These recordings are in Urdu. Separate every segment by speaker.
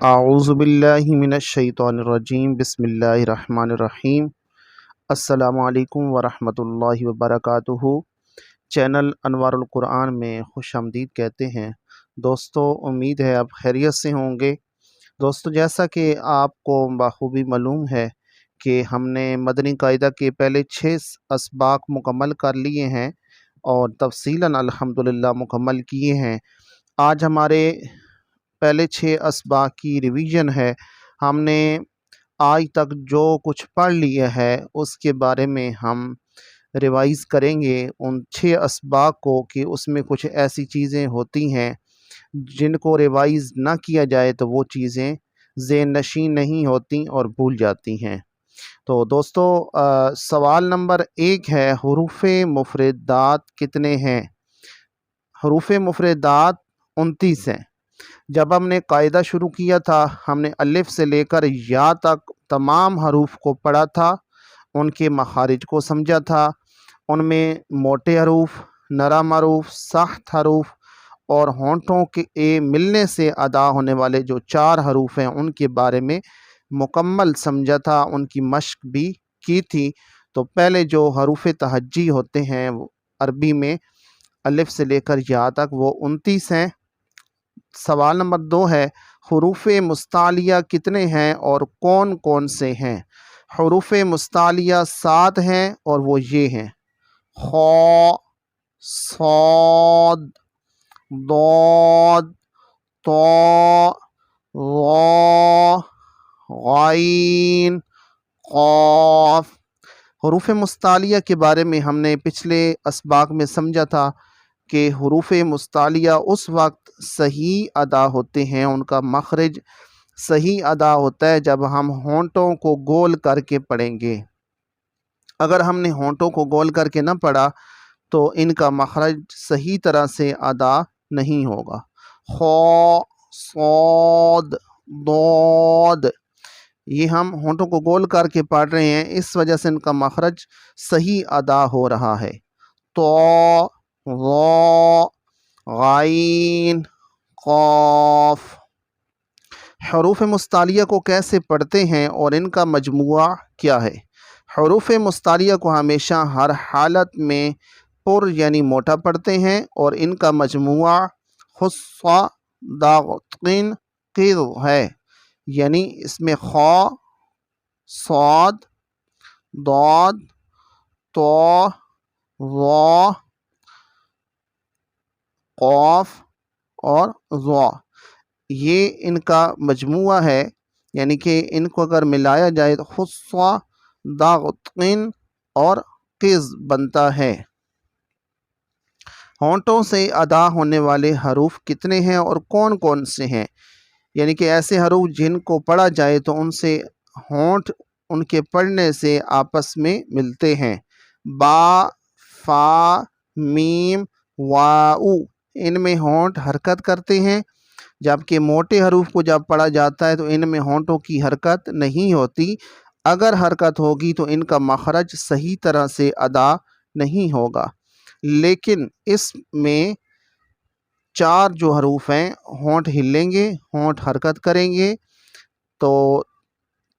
Speaker 1: اعوذ باللہ من الشیطان الرجیم بسم اللہ الرحمن الرحیم۔ السلام علیکم ورحمۃ اللہ وبرکاتہ۔ چینل انوار القرآن میں خوش آمدید کہتے ہیں۔ دوستو، امید ہے آپ خیریت سے ہوں گے۔ دوستو، جیسا کہ آپ کو بخوبی معلوم ہے کہ ہم نے مدنی قاعدہ کے پہلے 6 اسباق مکمل کر لیے ہیں اور تفصیلاً الحمدللہ مکمل کیے ہیں۔ آج ہمارے پہلے 6 اسباق کی ریویژن ہے۔ ہم نے آج تک جو کچھ پڑھ لیا ہے اس کے بارے میں ہم ریوائز کریں گے ان 6 اسباق کو، کہ اس میں کچھ ایسی چیزیں ہوتی ہیں جن کو ریوائز نہ کیا جائے تو وہ چیزیں ذہن نشین نہیں ہوتی اور بھول جاتی ہیں۔ تو دوستو، سوال نمبر 1 ہے، حروف مفردات کتنے ہیں؟ حروف مفردات 29 ہیں۔ جب ہم نے قاعدہ شروع کیا تھا، ہم نے الف سے لے کر یا تک تمام حروف کو پڑھا تھا، ان کے مخارج کو سمجھا تھا۔ ان میں موٹے حروف، نرم حروف، سخت حروف اور ہونٹوں کے ملنے سے ادا ہونے والے جو 4 حروف ہیں ان کے بارے میں مکمل سمجھا تھا، ان کی مشق بھی کی تھی۔ تو پہلے جو حروف تہجی ہوتے ہیں عربی میں الف سے لے کر یا تک، وہ 29 ہیں۔ سوال نمبر 2 ہے، حروف مستعلیہ کتنے ہیں اور کون کون سے ہیں؟ حروف مستعلیہ 7 ہیں اور وہ یہ ہیں: خ، صاد، ضاد، طا، ظا، غین، قاف۔ حروف مستعلیہ کے بارے میں ہم نے پچھلے اسباق میں سمجھا تھا کہ حروف مستعلیہ اس وقت صحیح ادا ہوتے ہیں، ان کا مخرج صحیح ادا ہوتا ہے جب ہم ہونٹوں کو گول کر کے پڑھیں گے۔ اگر ہم نے ہونٹوں کو گول کر کے نہ پڑھا تو ان کا مخرج صحیح طرح سے ادا نہیں ہوگا۔ خ، صاد، ضاد، یہ ہم ہونٹوں کو گول کر کے پڑھ رہے ہیں، اس وجہ سے ان کا مخرج صحیح ادا ہو رہا ہے۔ طا، ظا، غین، قاف۔ حروف مستعلیہ کو کیسے پڑھتے ہیں اور ان کا مجموعہ کیا ہے؟ حروف مستعلیہ کو ہمیشہ ہر حالت میں پر یعنی موٹا پڑھتے ہیں اور ان کا مجموعہ خص، داغن، قیر ہے، یعنی اس میں خ، صاد، ضاد، طا، ظا، قاف اور ظا، یہ ان کا مجموعہ ہے، یعنی کہ ان کو اگر ملایا جائے تو خص، داغن اور قز بنتا ہے۔ ہونٹوں سے ادا ہونے والے حروف کتنے ہیں اور کون کون سے ہیں؟ یعنی کہ ایسے حروف جن کو پڑھا جائے تو ان سے ہونٹ ان کے پڑھنے سے آپس میں ملتے ہیں۔ با، فا، میم، واؤ، ان میں ہونٹ حرکت کرتے ہیں، جبکہ موٹے حروف کو جب پڑھا جاتا ہے تو ان میں ہونٹوں کی حرکت نہیں ہوتی۔ اگر حرکت ہوگی تو ان کا مخرج صحیح طرح سے ادا نہیں ہوگا۔ لیکن اس میں 4 جو حروف ہیں، ہونٹ ہلیں گے، ہونٹ حرکت کریں گے تو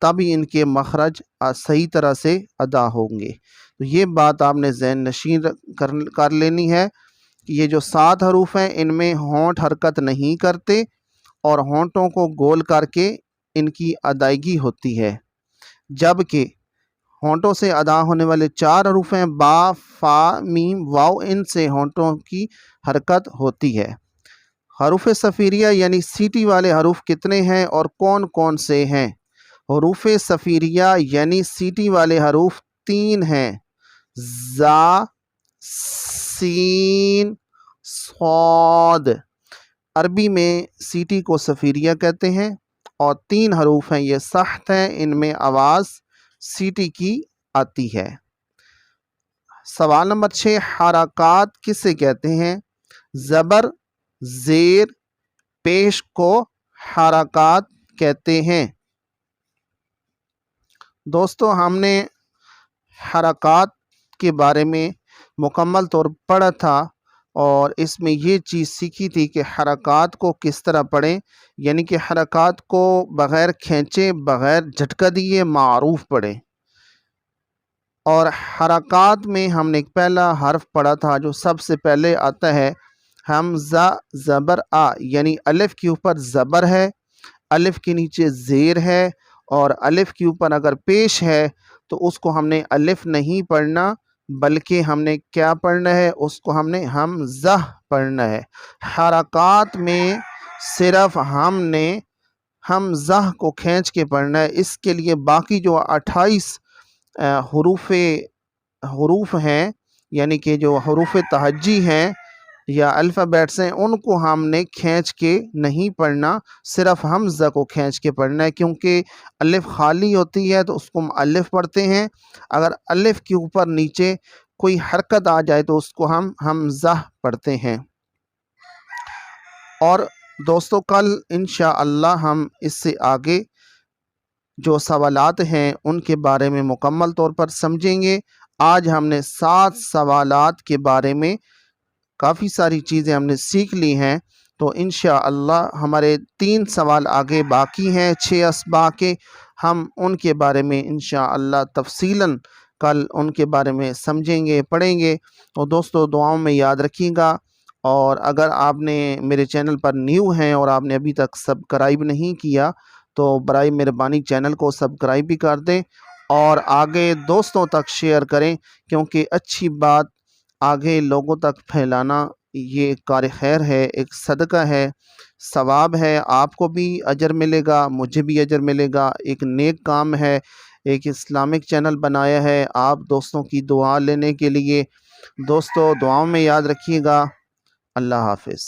Speaker 1: تبھی ان کے مخرج صحیح طرح سے ادا ہوں گے۔ تو یہ بات آپ نے ذہن نشین کر لینی ہے کہ یہ جو 7 حروف ہیں ان میں ہونٹ حرکت نہیں کرتے اور ہونٹوں کو گول کر کے ان کی ادائیگی ہوتی ہے، جبکہ ہونٹوں سے ادا ہونے والے 4 حروف ہیں با، فا، میم، واؤ، ان سے ہونٹوں کی حرکت ہوتی ہے۔ حروف صفیریہ یعنی سیٹی والے حروف کتنے ہیں اور کون کون سے ہیں؟ حروف صفیریہ یعنی سیٹی والے حروف 3 ہیں: زا، سین، صاد۔ عربی میں سیٹی کو صفیریہ کہتے ہیں اور 3 حروف ہیں، یہ سخت ہیں، ان میں آواز سیٹی کی آتی ہے۔ سوال نمبر 6، حرکات کسے کہتے ہیں؟ زبر، زیر، پیش کو حرکات کہتے ہیں۔ دوستو، ہم نے حرکات کے بارے میں مکمل طور پڑھا تھا اور اس میں یہ چیز سیکھی تھی کہ حرکات کو کس طرح پڑھیں، یعنی کہ حرکات کو بغیر کھینچے، بغیر جھٹکا دیے معروف پڑھیں۔ اور حرکات میں ہم نے ایک پہلا حرف پڑھا تھا جو سب سے پہلے آتا ہے حمزہ زبر آ، یعنی الف کے اوپر زبر ہے، الف کے نیچے زیر ہے، اور الف کے اوپر اگر پیش ہے تو اس کو ہم نے الف نہیں پڑھنا، بلکہ ہم نے کیا پڑھنا ہے، اس کو ہم نے حمزہ پڑھنا ہے۔ حرکات میں صرف ہم نے حمزہ کو کھینچ کے پڑھنا ہے، اس کے لیے باقی جو 28 حروف ہیں، یعنی کہ جو حروف تہجی ہیں یا الفابیٹس ہیں، ان کو ہم نے کھینچ کے نہیں پڑھنا، صرف حمزہ کو کھینچ کے پڑھنا ہے، کیونکہ الف خالی ہوتی ہے تو اس کو ہم الف پڑھتے ہیں، اگر الف کے اوپر نیچے کوئی حرکت آ جائے تو اس کو ہم حمزہ پڑھتے ہیں۔ اور دوستو کل انشاءاللہ ہم اس سے آگے جو سوالات ہیں ان کے بارے میں مکمل طور پر سمجھیں گے۔ آج ہم نے 7 سوالات کے بارے میں کافی ساری چیزیں ہم نے سیکھ لی ہیں، تو انشاءاللہ ہمارے 3 سوال آگے باقی ہیں 6 اسباع کے، ہم ان کے بارے میں انشاءاللہ تفصیلاً کل ان کے بارے میں سمجھیں گے، پڑھیں گے۔ تو دوستو دعاؤں میں یاد رکھیے گا، اور اگر آپ نے میرے چینل پر نیو ہیں اور آپ نے ابھی تک سبسکرائب نہیں کیا تو برائے مہربانی چینل کو سبسکرائب بھی کر دیں اور آگے دوستوں تک شیئر کریں، کیونکہ اچھی بات آگے لوگوں تک پھیلانا یہ کار خیر ہے، ایک صدقہ ہے، ثواب ہے، آپ کو بھی اجر ملے گا، مجھے بھی اجر ملے گا، ایک نیک کام ہے، ایک اسلامک چینل بنایا ہے آپ دوستوں کی دعا لینے کے لیے۔ دوستو دعاؤں میں یاد رکھیے گا۔ اللہ حافظ۔